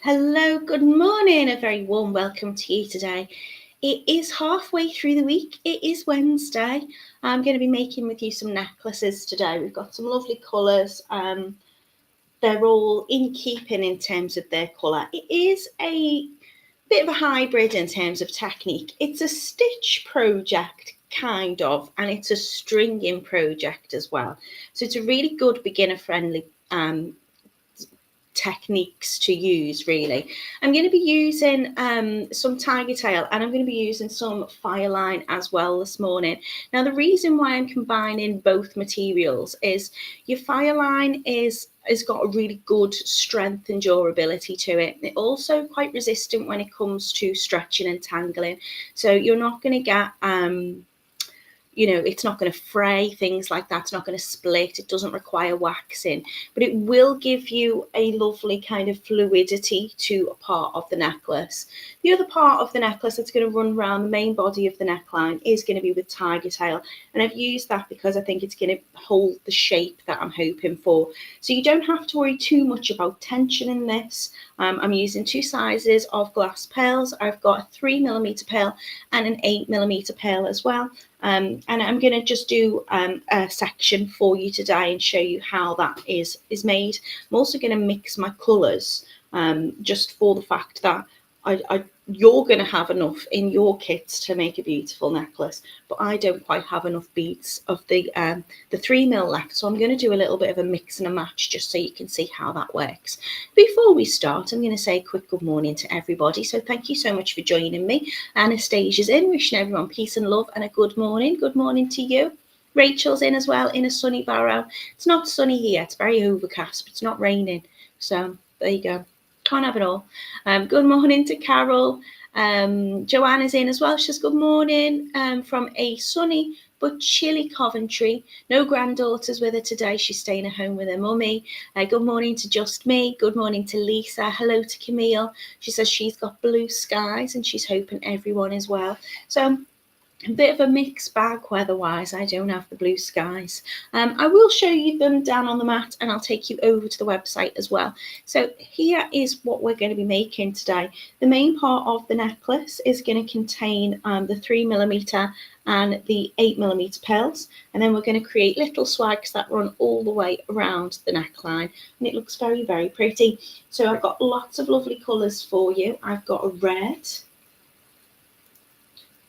Hello, good morning. A very warm welcome to you today. It is halfway through the week. It is Wednesday. I'm going to be making with you some necklaces today. We've got some lovely colours. They're all in keeping in terms of their colour. It is a bit of a hybrid in terms of technique. It's a stitch project kind of, and it's a stringing project as well. So it's a really good beginner friendly techniques to use. Really, I'm going to be using some Tigertail, and I'm going to be using some Fireline as well this morning. Now the reason why I'm combining both materials is your Fireline has got a really good strength and durability to it. It's also quite resistant when it comes to stretching and tangling, so you're not going to get it's not going to fray, things like that. It's not going to split. It doesn't require waxing, but it will give you a lovely kind of fluidity to a part of the necklace. The other part of the necklace that's going to run around the main body of the neckline is going to be with Tigertail, and I've used that because I think it's going to hold the shape that I'm hoping for. So you don't have to worry too much about tension in this. I'm using two sizes of glass pearls. I've got a 3mm pearl and an 8mm pearl as well. And I'm going to just do a section for you today and show you how that is made. I'm also going to mix my colours just for the fact that you're going to have enough in your kits to make a beautiful necklace, but I don't quite have enough beads of the 3mm left, so I'm going to do a little bit of a mix and a match just so you can see how that works. Before we start, I'm going to say a quick good morning to everybody. So thank you so much for joining me. Anastasia's in, wishing everyone peace and love and a good morning. Good morning to you. Rachel's in as well, in a sunny Barrow. It's not sunny here, it's very overcast, but it's not raining, so there you go. Can't have it all. Good morning to Carol. Joanna's in as well. She says good morning from a sunny but chilly Coventry. No granddaughters with her today. She's staying at home with her mummy. Good morning to Just Me. Good morning to Lisa. Hello to Camille. She says she's got blue skies and she's hoping everyone is well. So a bit of a mixed bag weather-wise. I don't have the blue skies. I will show you them down on the mat, and I'll take you over to the website as well. So here is what we're going to be making today. The main part of the necklace is going to contain the 3mm and the 8mm pearls, and then we're going to create little swags that run all the way around the neckline, and it looks very, very pretty. So I've got lots of lovely colours for you. I've got a red,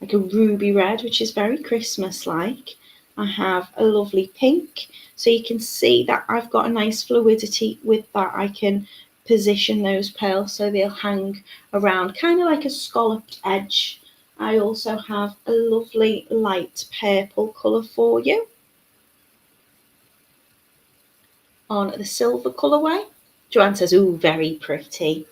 like a ruby red, which is very Christmas-like. I have a lovely pink, so you can see that I've got a nice fluidity with that. I can position those pearls so they'll hang around, kind of like a scalloped edge. I also have a lovely light purple colour for you on the silver colourway. Joanne says, ooh, very pretty.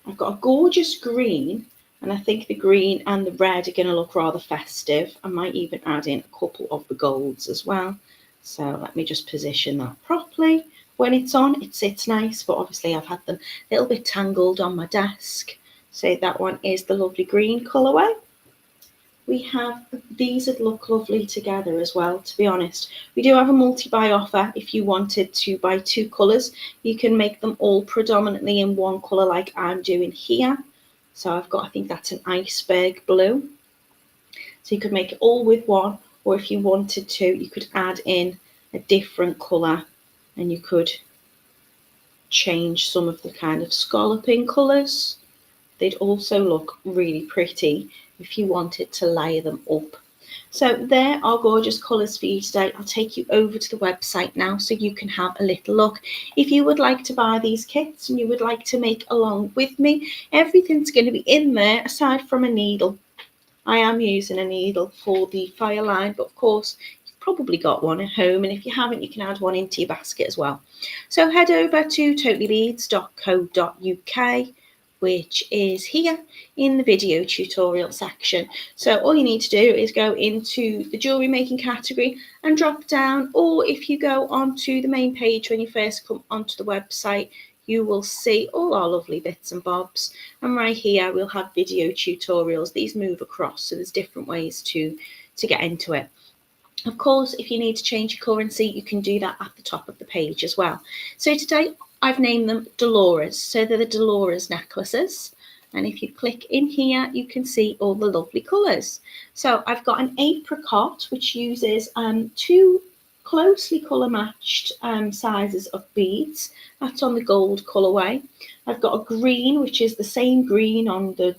I've got a gorgeous green, and I think the green and the red are going to look rather festive. I might even add in a couple of the golds as well. So let me just position that properly. When it's on, it sits nice, but obviously I've had them a little bit tangled on my desk. So that one is the lovely green colourway. We have these that look lovely together as well, to be honest. We do have a multi-buy offer. If you wanted to buy two colours, you can make them all predominantly in one colour like I'm doing here. So I've got, I think that's an iceberg blue. So you could make it all with one, or if you wanted to, you could add in a different colour and you could change some of the kind of scalloping colours. They'd also look really pretty if you wanted to layer them up. So there are gorgeous colours for you today. I'll take you over to the website now so you can have a little look. If you would like to buy these kits and you would like to make along with me, everything's going to be in there aside from a needle. I am using a needle for the Fireline, but of course you've probably got one at home, and if you haven't, you can add one into your basket as well. So head over to totallybeads.co.uk, which is here in the video tutorial section. So all you need to do is go into the jewellery making category and drop down, or if you go onto the main page when you first come onto the website, you will see all our lovely bits and bobs. And right here we'll have video tutorials. These move across, so there's different ways to get into it. Of course, if you need to change your currency, you can do that at the top of the page as well. So today I've named them Dolores. So they're the Dolores necklaces. And if you click in here, you can see all the lovely colours. So I've got an apricot, which uses two closely colour matched sizes of beads. That's on the gold colourway. I've got a green, which is the same green on the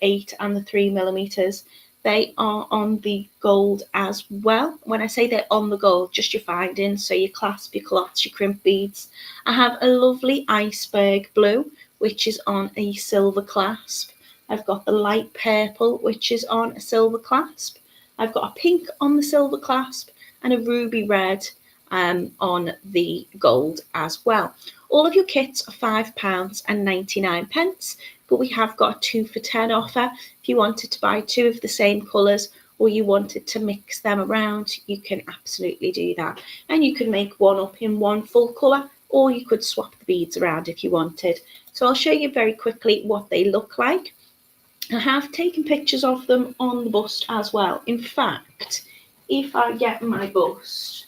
8 and the 3mm. They are on the gold as well. When I say they're on the gold, just your findings, so your clasp, your callottes, your crimp beads. I have a lovely iceberg blue, which is on a silver clasp. I've got the light purple, which is on a silver clasp. I've got a pink on the silver clasp and a ruby red on the gold as well. All of your kits are £5.99, but we have got a 2 for £10 offer. If you wanted to buy 2 of the same colours or you wanted to mix them around, you can absolutely do that. And you can make one up in one full colour, or you could swap the beads around if you wanted. So I'll show you very quickly what they look like. I have taken pictures of them on the bust as well. In fact, if I get my bust,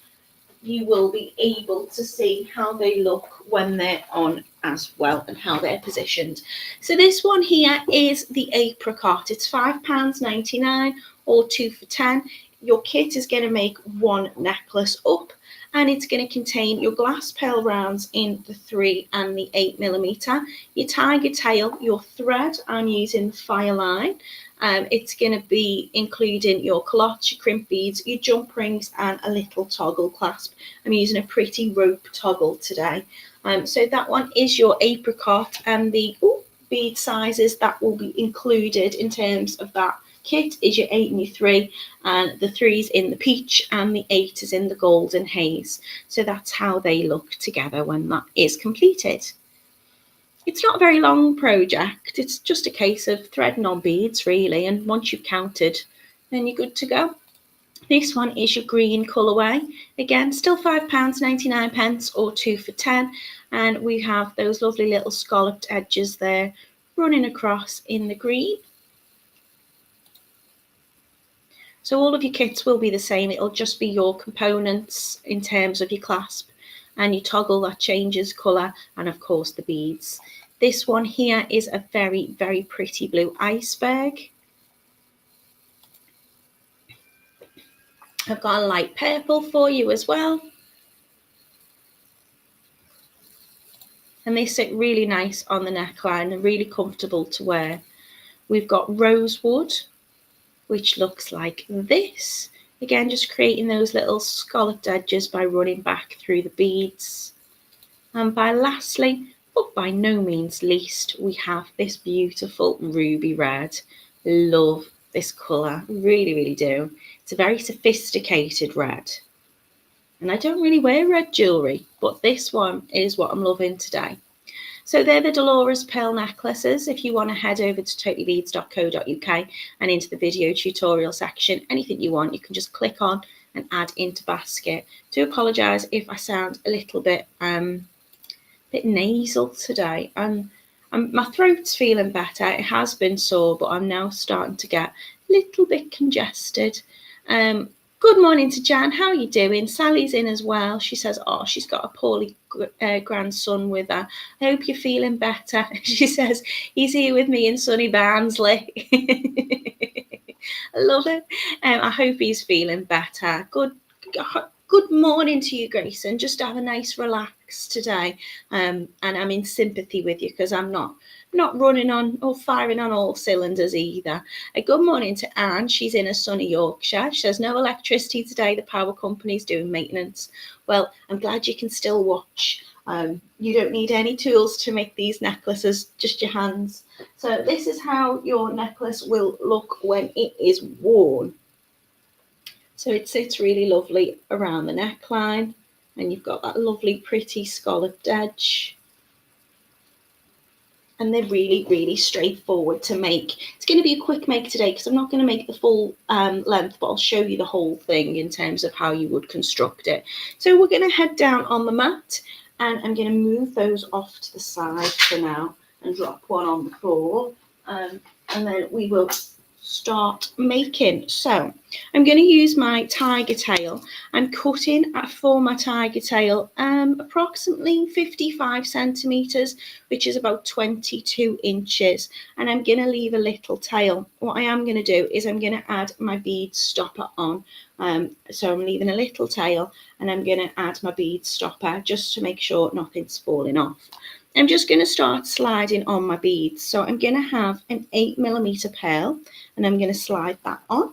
you will be able to see how they look when they're on as well and how they're positioned. So this one here is the apricot. It's £5.99 or 2 for £10. Your kit is going to make one necklace up, and it's going to contain your glass pearl rounds in the 3 and the 8mm, your tiger tail, your thread. I'm using Fireline. It's going to be including your callottes, your crimp beads, your jump rings, and a little toggle clasp. I'm using a pretty rope toggle today. So that one is your apricot, and the bead sizes that will be included in terms of that kit is your 8 and your 3, and the 3's in the peach and the 8 is in the golden haze. So that's how they look together when that is completed. It's not a very long project. It's just a case of threading on beads, really, and once you've counted, then you're good to go. This one is your green colourway. Again, still £5.99 or 2 for £10, and we have those lovely little scalloped edges there running across in the green. So all of your kits will be the same. It'll just be your components in terms of your clasp and your toggle that changes colour, and of course the beads. This one here is a very, very pretty blue iceberg. I've got a light purple for you as well. And they sit really nice on the neckline and really comfortable to wear. We've got rosewood, which looks like this. Again, just creating those little scalloped edges by running back through the beads. And lastly, but by no means least, we have this beautiful ruby red. Love this colour, really, really do. It's a very sophisticated red. And I don't really wear red jewellery, but this one is what I'm loving today. So they're the Dolores pearl necklaces. If you want to head over to totallybeads.co.uk and into the video tutorial section, anything you want, you can just click on and add into basket. Do apologise if I sound a little bit nasal today. My throat's feeling better. It has been sore, but I'm now starting to get a little bit congested. Good morning to Jan. How are you doing? Sally's in as well. She says, oh, she's got a poorly grandson with her. I hope you're feeling better. She says, he's here with me in sunny Barnsley. I love it. I hope he's feeling better. Good morning to you, Grayson. Just have a nice relax today. And I'm in sympathy with you because I'm not running on or firing on all cylinders either. A good morning to Anne. She's in a sunny Yorkshire. She says, no electricity today. The power company's doing maintenance. Well, I'm glad you can still watch. You don't need any tools to make these necklaces, just your hands. So this is how your necklace will look when it is worn. So it sits really lovely around the neckline, and you've got that lovely pretty scalloped edge. And they're really, really straightforward to make. It's going to be a quick make today because I'm not going to make the full length, but I'll show you the whole thing in terms of how you would construct it. So we're going to head down on the mat, and I'm going to move those off to the side for now and drop one on the floor. And then we will start making. So I'm going to use my tiger tail. I'm cutting for my tiger tail approximately 55 centimeters, which is about 22 inches, and I'm going to leave a little tail. What I am going to do is I'm going to add my bead stopper on. So I'm leaving a little tail, and I'm going to add my bead stopper just to make sure nothing's falling off. I'm just going to start sliding on my beads. So I'm going to have an 8mm pearl, and I'm going to slide that on.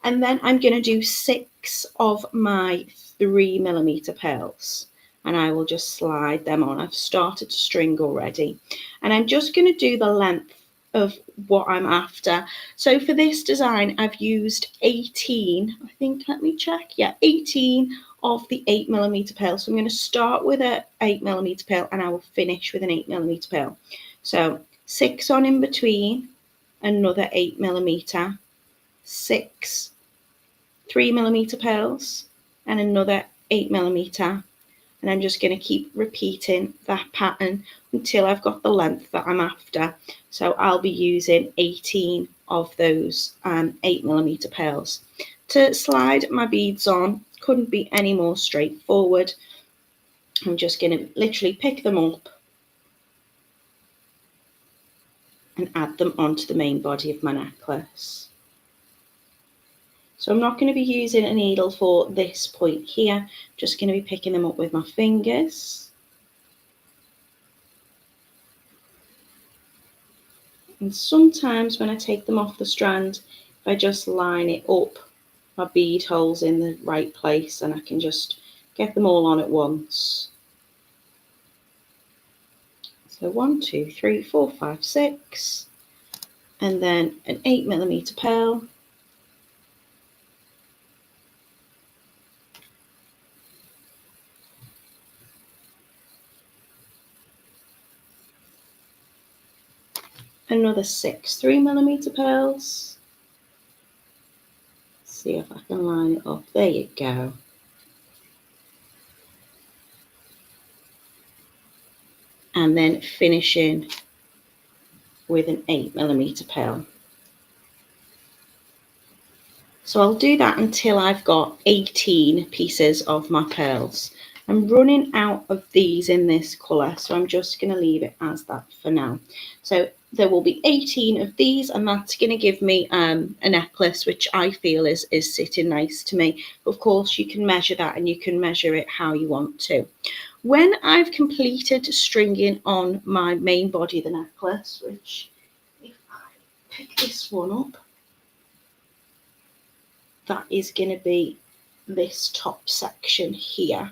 And then I'm going to do 6 of my 3mm pearls, and I will just slide them on. I've started to string already, and I'm just going to do the length of what I'm after. So for this design, I've used 18, I think, let me check. Yeah, 18 of the 8mm pearl. So I'm going to start with an 8mm pearl, and I will finish with an 8mm pearl. So 6 on in between, another 8mm, 6 3mm pearls, and another 8mm. And I'm just going to keep repeating that pattern until I've got the length that I'm after. So I'll be using 18 of those 8mm pearls. To slide my beads on, couldn't be any more straightforward. I'm just going to literally pick them up and add them onto the main body of my necklace. So I'm not going to be using a needle for this point here. I'm just going to be picking them up with my fingers. And sometimes when I take them off the strand, if I just line it up, my bead hole's in the right place, and I can just get them all on at once. So 1, 2, 3, 4, 5, 6, and then an 8mm pearl. Another 6 3mm pearls. See if I can line it up. There you go. And then finishing with an 8mm pearl. So I'll do that until I've got 18 pieces of my pearls. I'm running out of these in this colour, so I'm just going to leave it as that for now. So there will be 18 of these, and that's going to give me a necklace which I feel is sitting nice to me. Of course, you can measure that, and you can measure it how you want to. When I've completed stringing on my main body of the necklace, which if I pick this one up, that is going to be this top section here.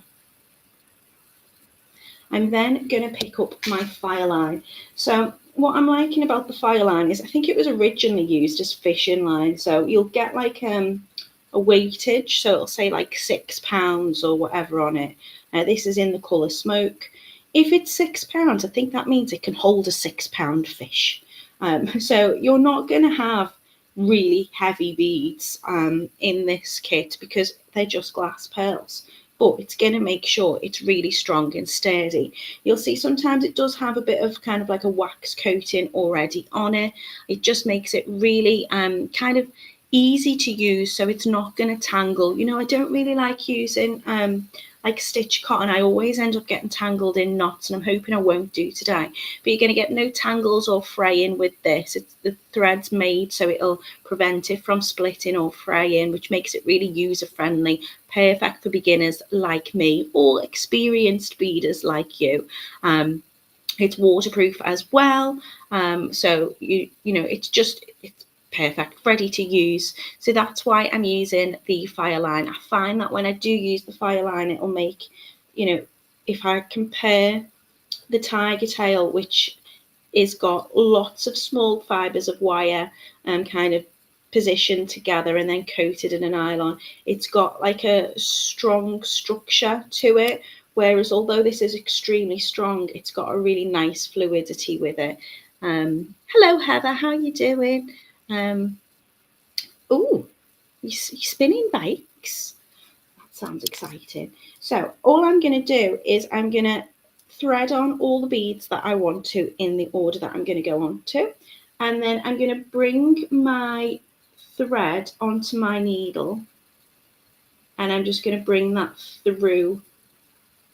I'm then going to pick up my fire line. So what I'm liking about the fire line is I think it was originally used as fishing line. So you'll get like a weightage, so it'll say like £6 or whatever on it. This is in the colour smoke. If it's £6, I think that means it can hold a £6 fish. So you're not going to have really heavy beads in this kit because they're just glass pearls, but it's going to make sure it's really strong and sturdy. You'll see sometimes it does have a bit of kind of like a wax coating already on it. It just makes it really kind of easy to use, so it's not going to tangle. You know, I don't really like using like stitch cotton. I always end up getting tangled in knots, and I'm hoping I won't do today. But you're going to get no tangles or fraying with this. It's the thread's made so it'll prevent it from splitting or fraying, which makes it really user friendly, perfect for beginners like me or experienced beaders like you. It's waterproof as well, so you know it's perfect, ready to use. So that's why I'm using the fire line. I find that when I do use the fire line, it'll make, you know, if I compare the Tigertail, which is got lots of small fibres of wire kind of positioned together and then coated in a nylon, it's got like a strong structure to it, whereas although this is extremely strong, it's got a really nice fluidity with it. Hello Heather, how you doing? Oh, you're spinning bikes. That sounds exciting. So all I'm going to do is I'm going to thread on all the beads that I want to in the order that I'm going to go on to. And then I'm going to bring my thread onto my needle, and I'm just going to bring that through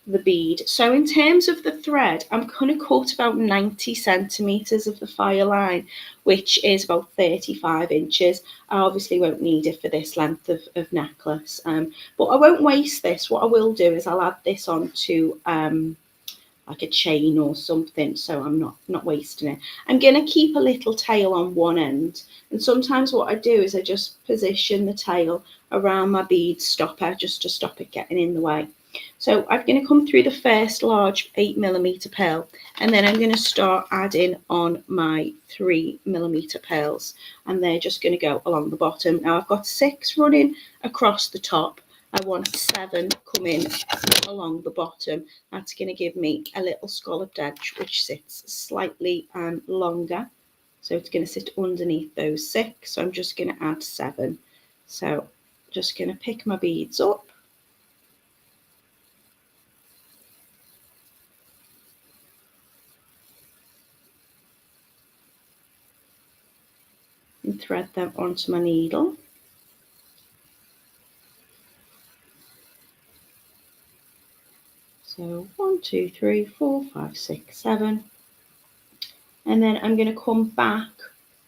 the bead. So in terms of the thread, I'm going to cut about 90 centimeters of the fire line, which is about 35 inches. I obviously won't need it for this length of necklace, but I won't waste this. What I will do is I'll add this onto like a chain or something, so I'm not wasting it. I'm going to keep a little tail on one end, and sometimes what I do is I just position the tail around my bead stopper just to stop it getting in the way. So I'm going to come through the first large 8mm pearl, and then I'm going to start adding on my 3mm pearls, and they're just going to go along the bottom. Now I've got 6 running across the top. I want 7 coming along the bottom. That's going to give me a little scalloped edge which sits slightly longer. So it's going to sit underneath those 6. So I'm just going to add 7. So just going to pick my beads up. And thread them onto my needle. So 1, 2, 3, 4, 5, 6, 7. And then I'm going to come back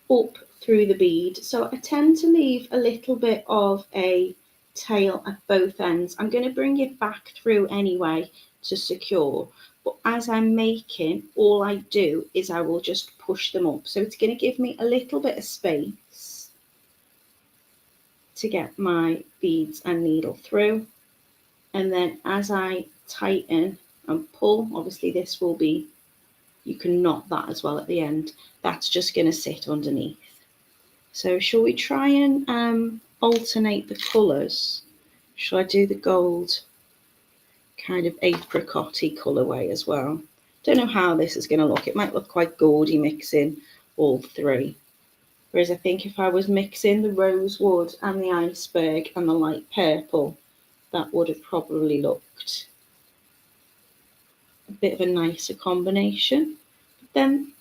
up through the bead. So I tend to leave a little bit of a tail at both ends. I'm going to bring it back through anyway to secure. But as I'm making, all I do is I will just push them up. So it's going to give me a little bit of space to get my beads and needle through. And then as I tighten and pull, obviously this will be, you can knot that as well at the end. That's just going to sit underneath. So shall we try and alternate the colours? Shall I do the gold kind of apricot-y colourway as well? Don't know how this is going to look. It might look quite gaudy mixing all 3. Whereas I think if I was mixing the rosewood and the iceberg and the light purple, that would have probably looked a bit of a nicer combination. But then,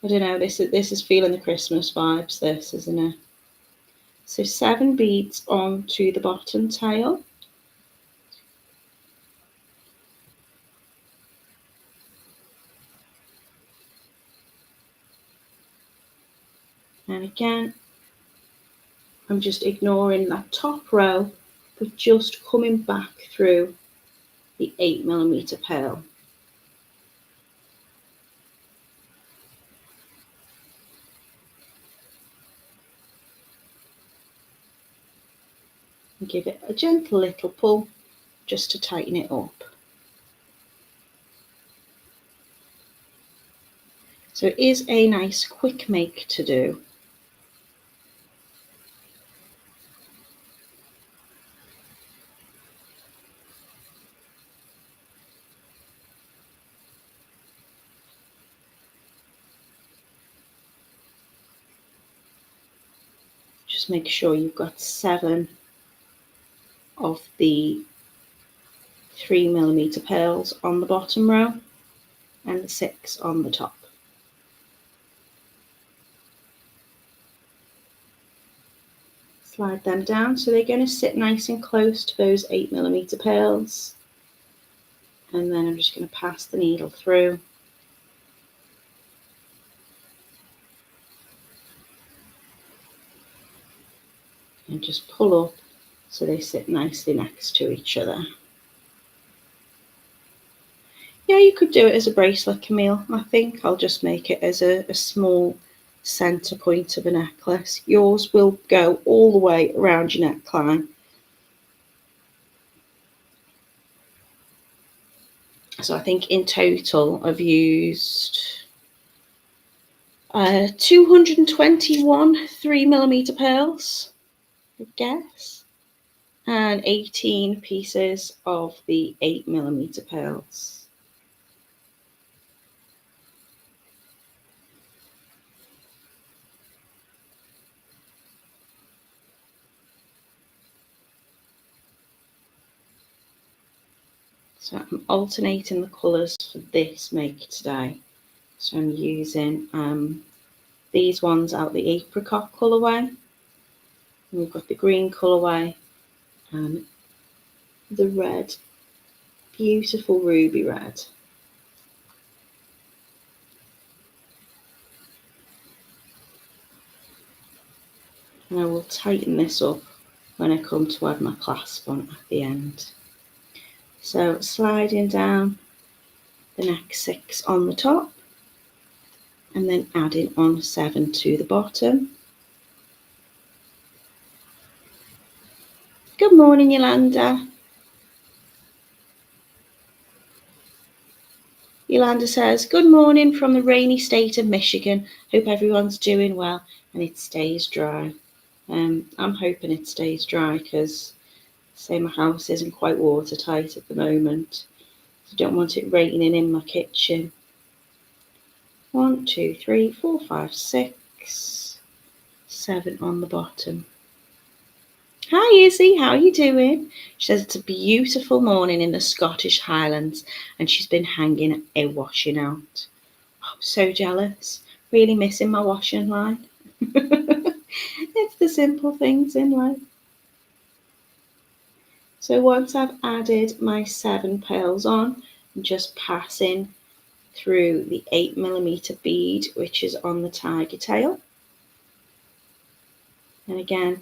I don't know, this is feeling the Christmas vibes, this, isn't it? So 7 beads onto the bottom tail. And again, I'm just ignoring that top row, but just coming back through the 8mm pearl. And give it a gentle little pull just to tighten it up. So it is a nice quick make to do. Just make sure you've got 7 of the 3mm pearls on the bottom row and 6 on the top. Slide them down so they're going to sit nice and close to those 8mm pearls. And then I'm just going to pass the needle through. And just pull up so they sit nicely next to each other. Yeah, you could do it as a bracelet, Camille. I think I'll just make it as a small centre point of a necklace. Yours will go all the way around your neckline. So I think in total I've used 221 3mm pearls, I guess, and 18 pieces of the 8mm pearls. So I'm alternating the colours for this make today. So I'm using these ones out the apricot colourway. And we've got the green colourway and the red, beautiful ruby red. And I will tighten this up when I come to add my clasp on at the end. So sliding down the next 6 on the top and then adding on 7 to the bottom. Good morning, Yolanda. Yolanda says, good morning from the rainy state of Michigan. Hope everyone's doing well and it stays dry. I'm hoping it stays dry because, say, my house isn't quite watertight at the moment. I don't want it raining in my kitchen. 1, 2, 3, 4, 5, 6, 7 on the bottom. Hi Izzy, how are you doing? She says it's a beautiful morning in the Scottish Highlands and she's been hanging a washing out. Oh, I'm so jealous. Really missing my washing line. It's the simple things in life. So once I've added my 7 pearls on, I'm just passing through the 8mm bead, which is on the tiger tail. And again,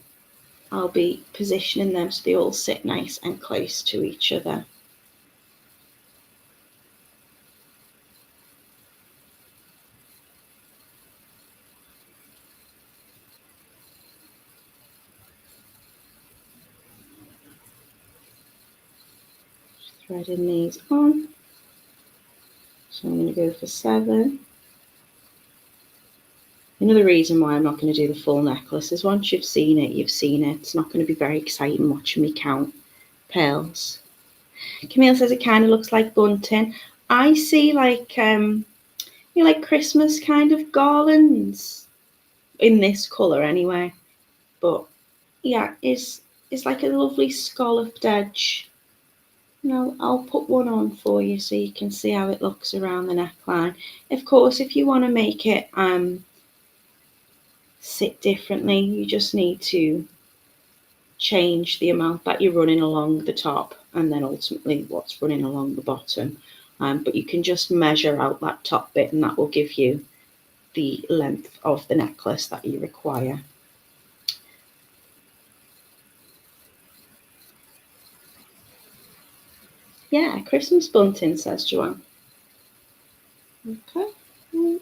I'll be positioning them so they all sit nice and close to each other. Threading these on. So I'm going to go for 7. Another reason why I'm not going to do the full necklace is once you've seen it, you've seen it. It's not going to be very exciting watching me count pearls. Camille says it kind of looks like bunting. I see like like Christmas kind of garlands in this colour anyway. But yeah, it's like a lovely scalloped edge. I'll put one on for you so you can see how it looks around the neckline. Of course, if you want to make it sit differently, you just need to change the amount that you're running along the top and then ultimately what's running along the bottom. But you can just measure out that top bit and that will give you the length of the necklace that you require. Yeah, Christmas bunting, says Joanne. Okay. 1,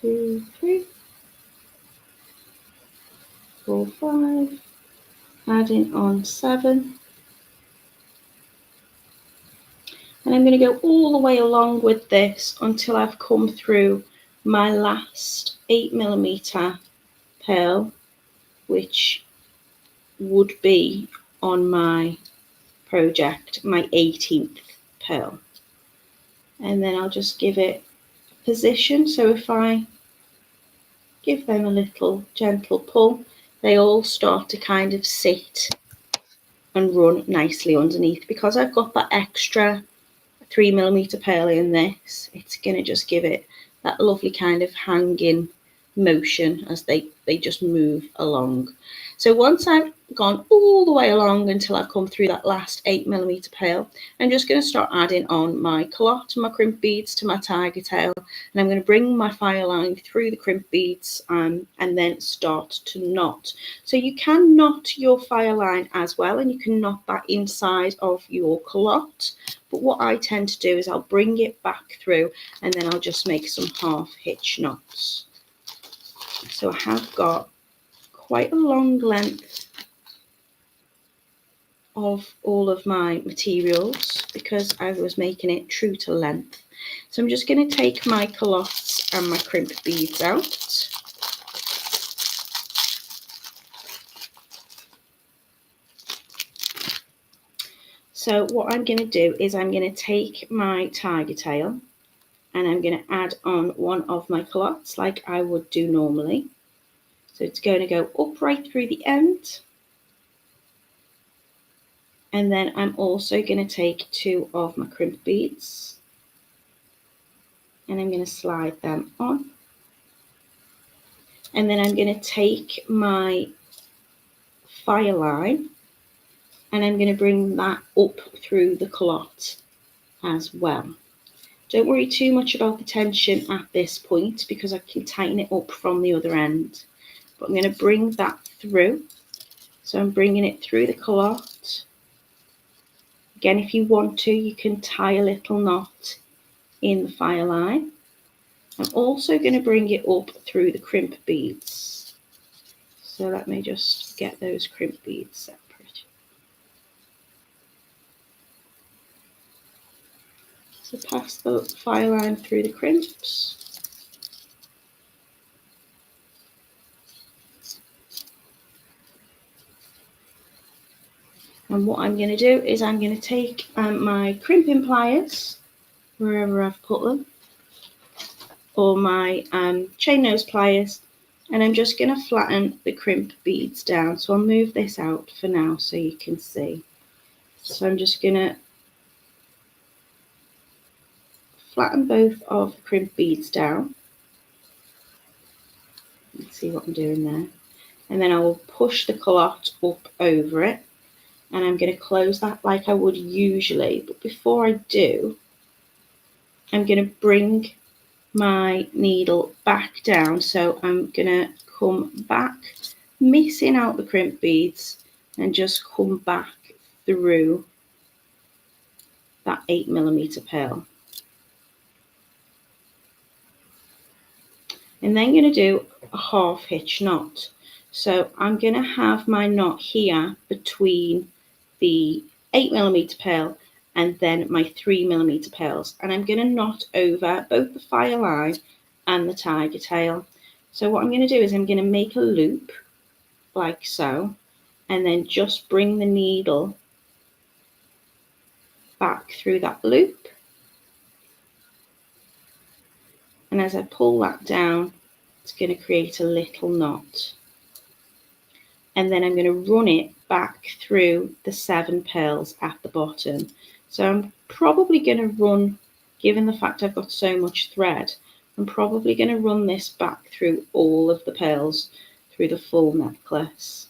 2, 3, 4, 5. Adding on 7. And I'm going to go all the way along with this until I've come through my last 8mm pearl, which would be on my project, my 18th pearl. And then I'll just give it a position. So if I give them a little gentle pull, they all start to kind of sit and run nicely underneath. Because I've got that extra 3mm pearl in this, it's going to just give it that lovely kind of hanging motion as they just move along. So once I've gone all the way along until I've come through that last 8mm pearl, I'm just going to start adding on my callotte, my crimp beads to my tiger tail, and I'm going to bring my fire line through the crimp beads and then start to knot. So you can knot your fire line as well, and you can knot that inside of your callotte. But what I tend to do is I'll bring it back through and then I'll just make some half hitch knots. So I have got quite a long length of all of my materials because I was making it true to length. So I'm just going to take my callottes and my crimp beads out. So what I'm going to do is I'm going to take my tiger tail and I'm going to add on one of my callottes like I would do normally. So it's going to go up right through the end. And then I'm also going to take 2 of my crimp beads and I'm going to slide them on. And then I'm going to take my fire line and I'm going to bring that up through the callotte as well. Don't worry too much about the tension at this point because I can tighten it up from the other end. But I'm going to bring that through. So I'm bringing it through the callotte. Again, if you want to, you can tie a little knot in the fire line. I'm also going to bring it up through the crimp beads. So let me just get those crimp beads separate. So pass the fire line through the crimps. And what I'm going to do is I'm going to take my crimping pliers, wherever I've put them, or my chain nose pliers, and I'm just going to flatten the crimp beads down. So I'll move this out for now so you can see. So I'm just going to flatten both of the crimp beads down. Let's see what I'm doing there. And then I will push the callotte up over it. And I'm going to close that like I would usually. But before I do, I'm going to bring my needle back down. So I'm going to come back, missing out the crimp beads, and just come back through that 8mm pearl. And then I'm going to do a half hitch knot. So I'm going to have my knot here between the 8mm pearl and then my 3mm pearls, and I'm going to knot over both the fire line and the tiger tail. So what I'm going to do is I'm going to make a loop like so, and then just bring the needle back through that loop, and as I pull that down, it's going to create a little knot. And then I'm going to run it back through the 7 pearls at the bottom. So I'm probably going to run, given the fact I've got so much thread, I'm probably going to run this back through all of the pearls through the full necklace.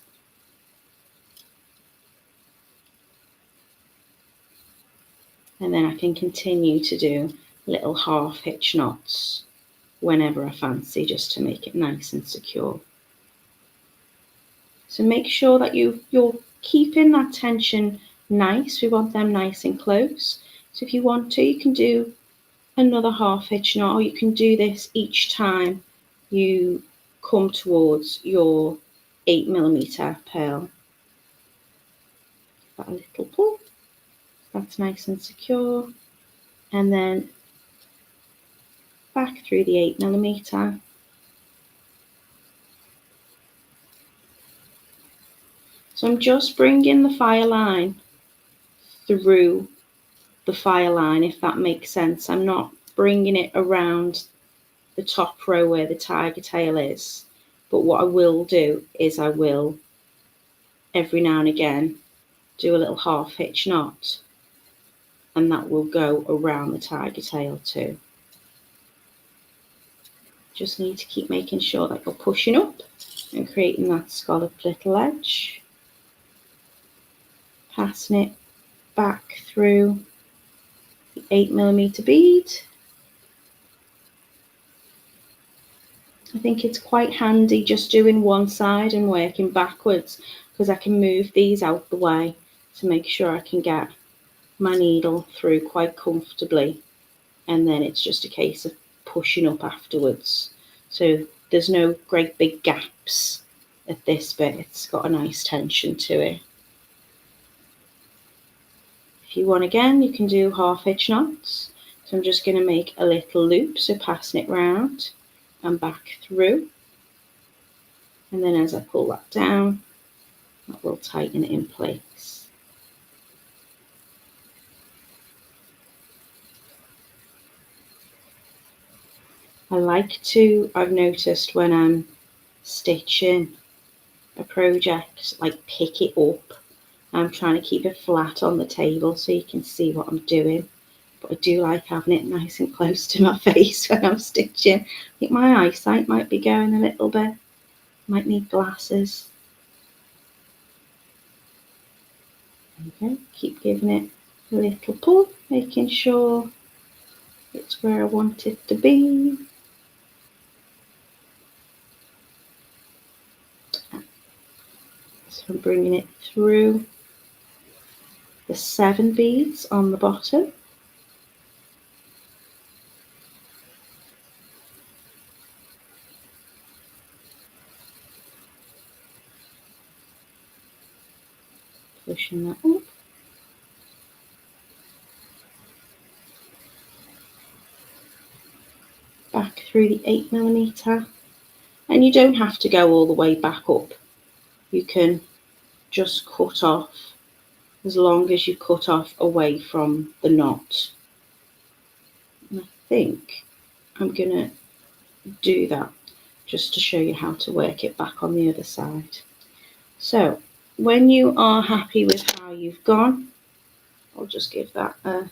And then I can continue to do little half hitch knots whenever I fancy, just to make it nice and secure. So make sure that you're keeping that tension nice. We want them nice and close. So if you want to, you can do another half hitch knot, or you can do this each time you come towards your 8mm pearl. That a little pull. That's nice and secure. And then back through the 8mm. So I'm just bringing the fire line through the fire line, if that makes sense. I'm not bringing it around the top row where the tiger tail is, but what I will do is I will every now and again do a little half hitch knot, and that will go around the tiger tail too. Just need to keep making sure that you're pushing up and creating that scalloped little edge. Passing it back through the 8mm bead. I think it's quite handy just doing one side and working backwards, because I can move these out the way to make sure I can get my needle through quite comfortably, and then it's just a case of pushing up afterwards. So there's no great big gaps at this bit. It's got a nice tension to it. If you want again, you can do half hitch knots. So I'm just going to make a little loop, so passing it round and back through. And then as I pull that down, that will tighten it in place. I've noticed when I'm stitching a project, like pick it up. I'm trying to keep it flat on the table so you can see what I'm doing. But I do like having it nice and close to my face when I'm stitching. I think my eyesight might be going a little bit. Might need glasses. Okay, keep giving it a little pull, making sure it's where I want it to be. So I'm bringing it through the 7 beads on the bottom. Pushing that up. Back through the 8mm. And you don't have to go all the way back up. You can just cut off as long as you cut off away from the knot. And I think I'm going to do that just to show you how to work it back on the other side. So when you are happy with how you've gone, I'll just give that a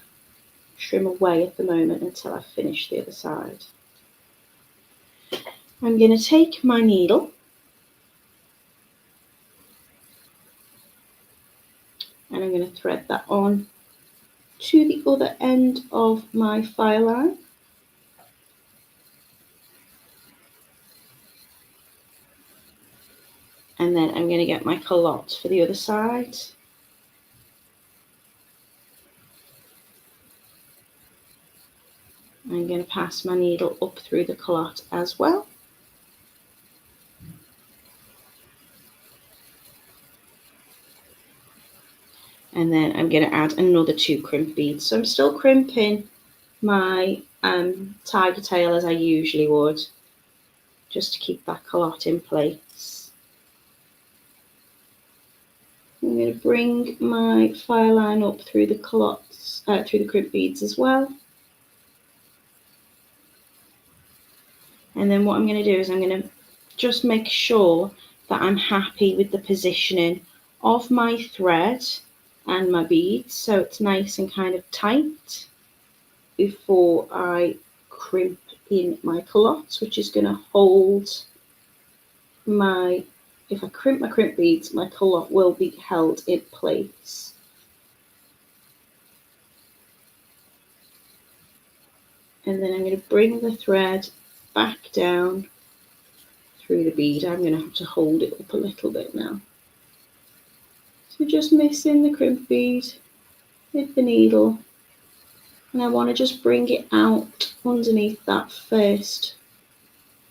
trim away at the moment until I finish the other side. I'm going to take my needle and I'm going to thread that on to the other end of my file line. And then I'm going to get my callottes for the other side. I'm going to pass my needle up through the callotte as well. And then I'm going to add another 2 crimp beads. So I'm still crimping my tiger tail as I usually would, just to keep that callotte in place. I'm going to bring my file line up through the callottes, through the crimp beads as well. And then what I'm going to do is I'm going to just make sure that I'm happy with the positioning of my thread and my beads, so it's nice and kind of tight before I crimp in my callottes, which is going to hold my, if I crimp my crimp beads, my callotte will be held in place. And then I'm going to bring the thread back down through the bead. I'm going to have to hold it up a little bit now. So just missing the crimp bead with the needle, and I want to just bring it out underneath that first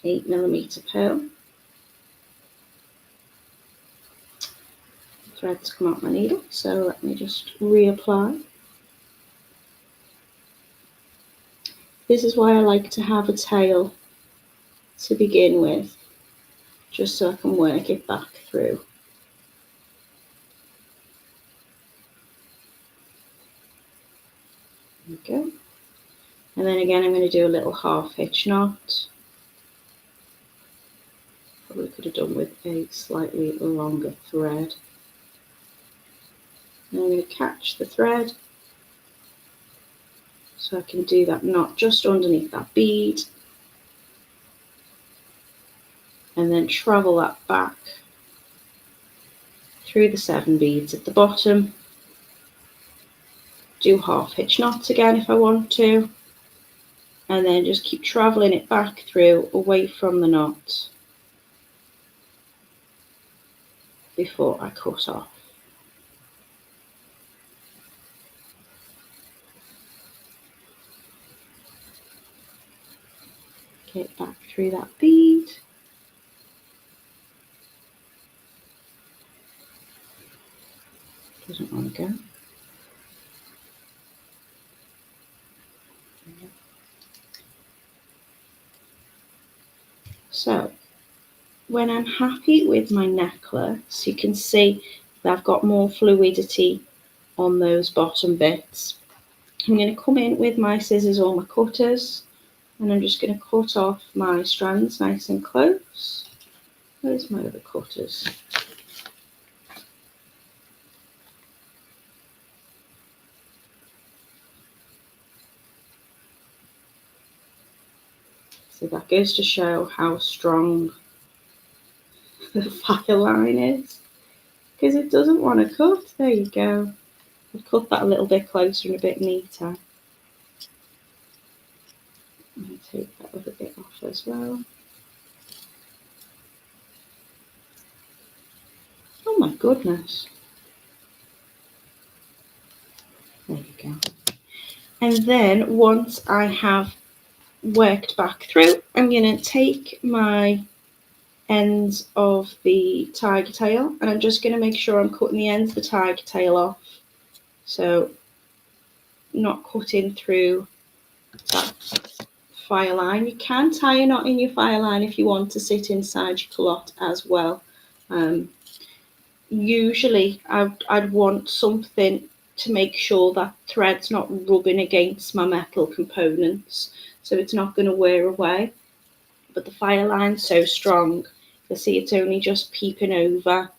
8mm pearl. The thread's come out my needle, so let me just reapply. This is why I like to have a tail to begin with, just so I can work it back through. There we go. And then again, I'm going to do a little half hitch knot. Probably could have done with a slightly longer thread. And I'm going to catch the thread so I can do that knot just underneath that bead, and then travel that back through the 7 beads at the bottom. Do half hitch knots again if I want to, and then just keep traveling it back through away from the knot before I cut off. Get back through that bead. Doesn't want to go. So when I'm happy with my necklace, you can see that I've got more fluidity on those bottom bits. I'm going to come in with my scissors or my cutters, and I'm just going to cut off my strands nice and close. Where's my other cutters? So that goes to show how strong the fire line is, because it doesn't want to cut. There you go. I've cut that a little bit closer and a bit neater. I'm going to take that other bit off as well. Oh my goodness. There you go. And then once I have worked back through, I'm going to take my ends of the tiger tail, and I'm just going to make sure I'm cutting the ends of the tiger tail off. So not cutting through that fire line. You can tie a knot in your fire line if you want to sit inside your callotte as well. Usually I'd want something to make sure that thread's not rubbing against my metal components, so it's not going to wear away. But the fire line's so strong, you'll see it's only just peeping over.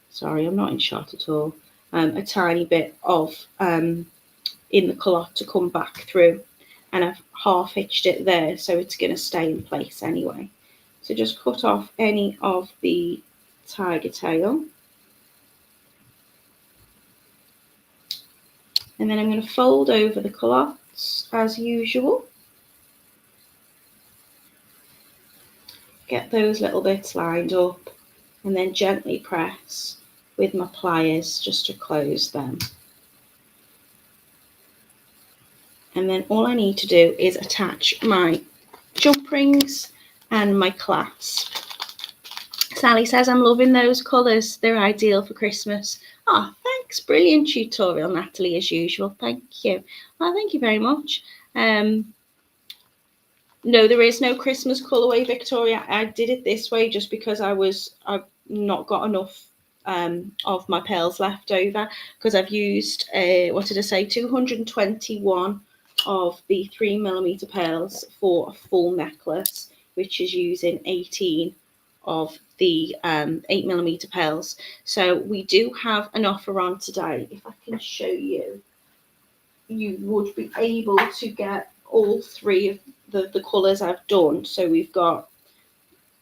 Sorry, I'm not in shot at all. A tiny bit of in the callotte to come back through, and I've half hitched it there, so it's going to stay in place anyway. So just cut off any of the tiger tail. And then I'm going to fold over the callottes as usual. Get those little bits lined up and then gently press with my pliers just to close them. And then all I need to do is attach my jump rings and my clasp. Sally says, I'm loving those colours. They're ideal for Christmas. Oh, thanks. Brilliant tutorial, Natalie, as usual. Thank you. Well, thank you very much. No, there is no Christmas colourway, Victoria. I did it this way just because I've not got enough of my pearls left over, because I've used, what did I say, 221 of the 3mm pearls for a full necklace, which is using 18 of the 8mm pearls. So we do have an offer on today. If I can show you, you would be able to get all three of the colours I've done. So we've got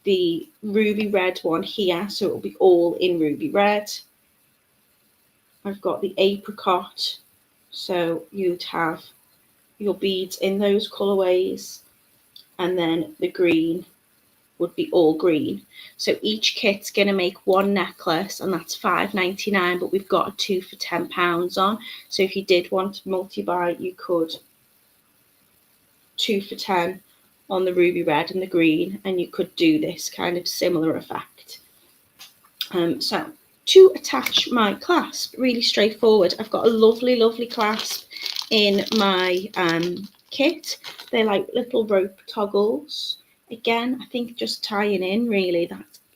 the ruby red one here, so it will be all in ruby red. I've got the apricot, so you'd have your beads in those colourways, and then the green would be all green. So each kit's going to make one necklace, and that's £5.99, but we've got a 2 for £10 on. So if you did want to multi-buy, you could 2 for 10 on the ruby red and the green, and you could do this kind of similar effect. So to attach my clasp, really straightforward. I've got a lovely clasp in my kit. They're like little rope toggles. Again, I think just tying in, really,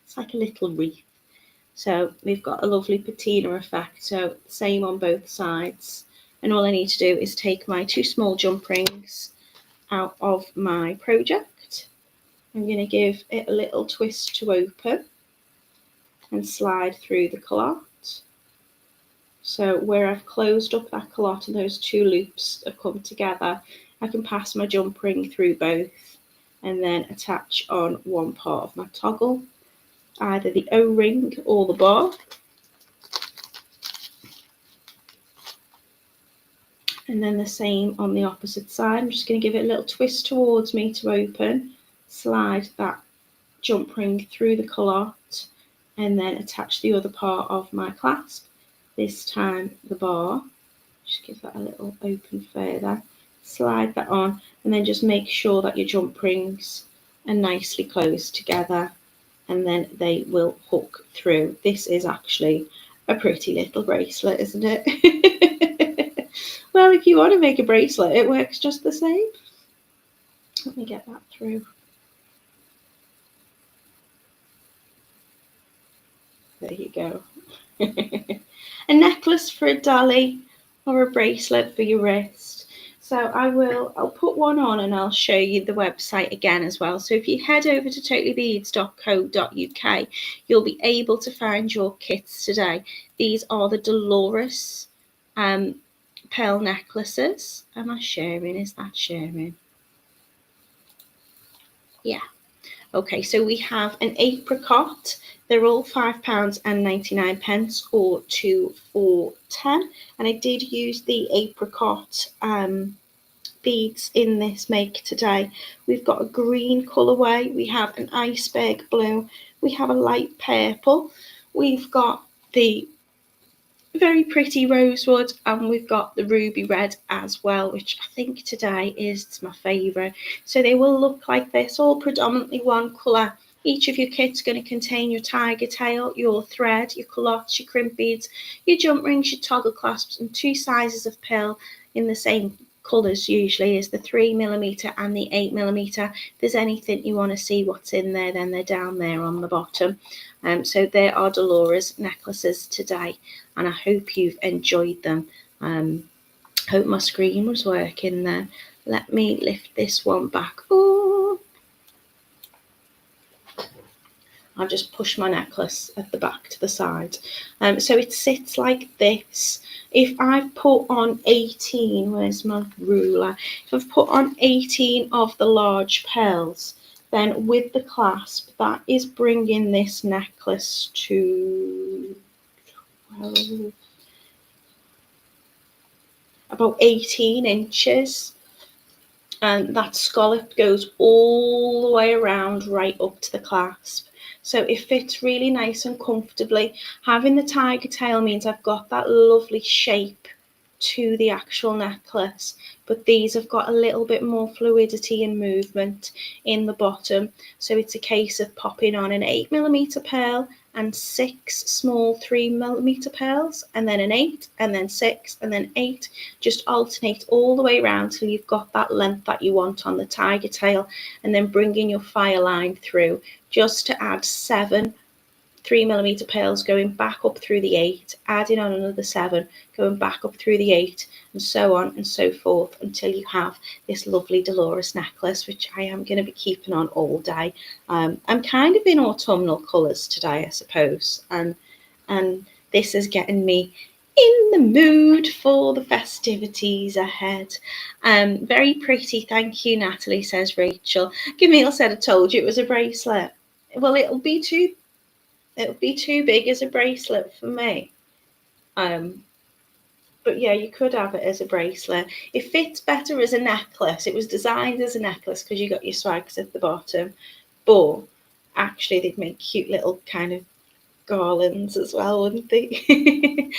it's like a little wreath. So we've got a lovely patina effect, so same on both sides. And all I need to do is take my 2 small jump rings out of my project. I'm going to give it a little twist to open and slide through the callotte. So where I've closed up that callotte and those 2 loops have come together, I can pass my jump ring through both and then attach on one part of my toggle, either the O-ring or the bar. And then the same on the opposite side. I'm just going to give it a little twist towards me to open, slide that jump ring through the callotte, and then attach the other part of my clasp. This time the bar, just give that a little open further, slide that on, and then just make sure that your jump rings are nicely closed together, and then they will hook through. This is actually a pretty little bracelet, isn't it? Well, if you want to make a bracelet, it works just the same. Let me get that through. There you go. A necklace for a dolly or a bracelet for your wrist. So I'll put one on and I'll show you the website again as well. So if you head over to totallybeads.co.uk, you'll be able to find your kits today. These are the Dolores pearl necklaces. Am I sharing? Is that sharing? Yeah. Okay, so we have an apricot. They're all £5.99 or 2 for 10. And I did use the apricot beads in this make today. We've got a green colourway, we have an iceberg blue, we have a light purple, we've got the very pretty rosewood, and we've got the ruby red as well, which I think today is my favourite. So they will look like this, all predominantly one colour. Each of your kit's going to contain your tiger tail, your thread, your callottes, your crimp beads, your jump rings, your toggle clasps, and 2 sizes of pearl in the same colours usually is the 3mm and the 8mm. If there's anything you want to see what's in there, then they're down there on the bottom. So there are Dolores necklaces today, and I hope you've enjoyed them. Hope my screen was working there. Let me lift this one back. Oh, I'll just push my necklace at the back to the side. So it sits like this. If I've put on 18, where's my ruler? If I've put on 18 of the large pearls, then with the clasp, that is bringing this necklace to about 18 inches. And that scallop goes all the way around right up to the clasp. So it fits really nice and comfortably. Having the tiger tail means I've got that lovely shape to the actual necklace, but these have got a little bit more fluidity and movement in the bottom. So it's a case of popping on an 8mm pearl and 6 small 3mm pearls, and then an 8, and then 6, and then 8. Just alternate all the way around till you've got that length that you want on the tiger tail, and then bringing your fire line through just to add 7 3mm pearls, going back up through the 8, adding on another 7, going back up through the 8, and so on and so forth until you have this lovely Dolores necklace, which I am going to be keeping on all day. I'm kind of in autumnal colours today, I suppose, and this is getting me in the mood for the festivities ahead. Very pretty, thank you, Natalie, says Rachel. Camille said I told you it was a bracelet. Well, it'll be too big as a bracelet for me. But yeah, you could have it as a bracelet. It fits better as a necklace. It was designed as a necklace because you got your swags at the bottom, but actually they'd make cute little kind of garlands as well, wouldn't they?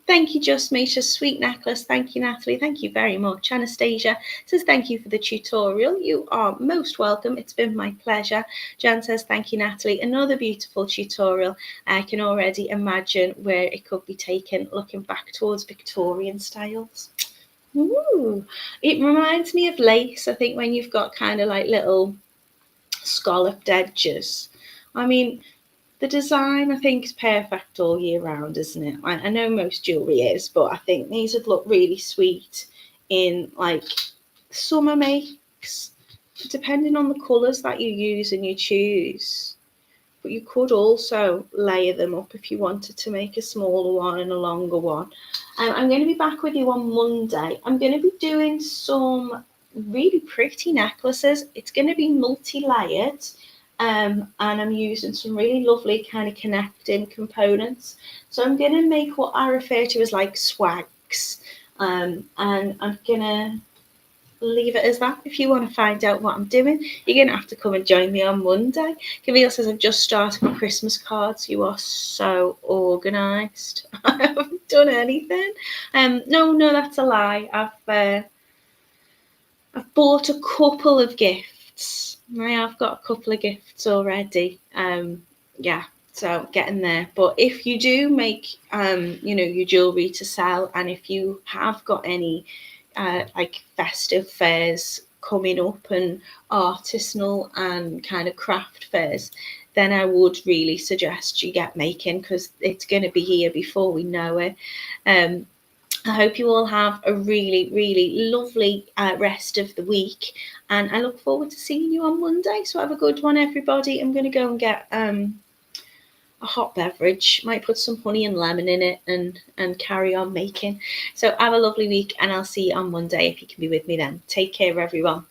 Thank you, Just Misha. Sweet necklace. Thank you, Natalie. Thank you very much. Anastasia says, thank you for the tutorial. You are most welcome. It's been my pleasure. Jan says, thank you, Natalie. Another beautiful tutorial. I can already imagine where it could be taken, looking back towards Victorian styles. Ooh. It reminds me of lace, I think, when you've got kind of like little scalloped edges. I mean, the design, I think, is perfect all year round, isn't it? I know most jewellery is, but I think these would look really sweet in, like, summer makes, depending on the colours that you use and you choose. But you could also layer them up if you wanted to make a smaller one and a longer one. I'm going to be back with you on Monday. I'm going to be doing some really pretty necklaces. It's going to be multi-layered. And I'm using some really lovely kind of connecting components. So I'm going to make what I refer to as like swags. And I'm going to leave it as that. If you want to find out what I'm doing, you're going to have to come and join me on Monday. Camille says, I've just started my Christmas cards. You are so organised. I haven't done anything. No, that's a lie. I've bought a couple of gifts. I have got a couple of gifts already. Yeah, so getting there. But if you do make, your jewellery to sell, and if you have got any like festive fairs coming up and artisanal and kind of craft fairs, then I would really suggest you get making, because it's going to be here before we know it. I hope you all have a really, really lovely rest of the week, and I look forward to seeing you on Monday. So have a good one, everybody. I'm going to go and get a hot beverage. Might put some honey and lemon in it and carry on making. So have a lovely week, and I'll see you on Monday if you can be with me then. Take care, everyone.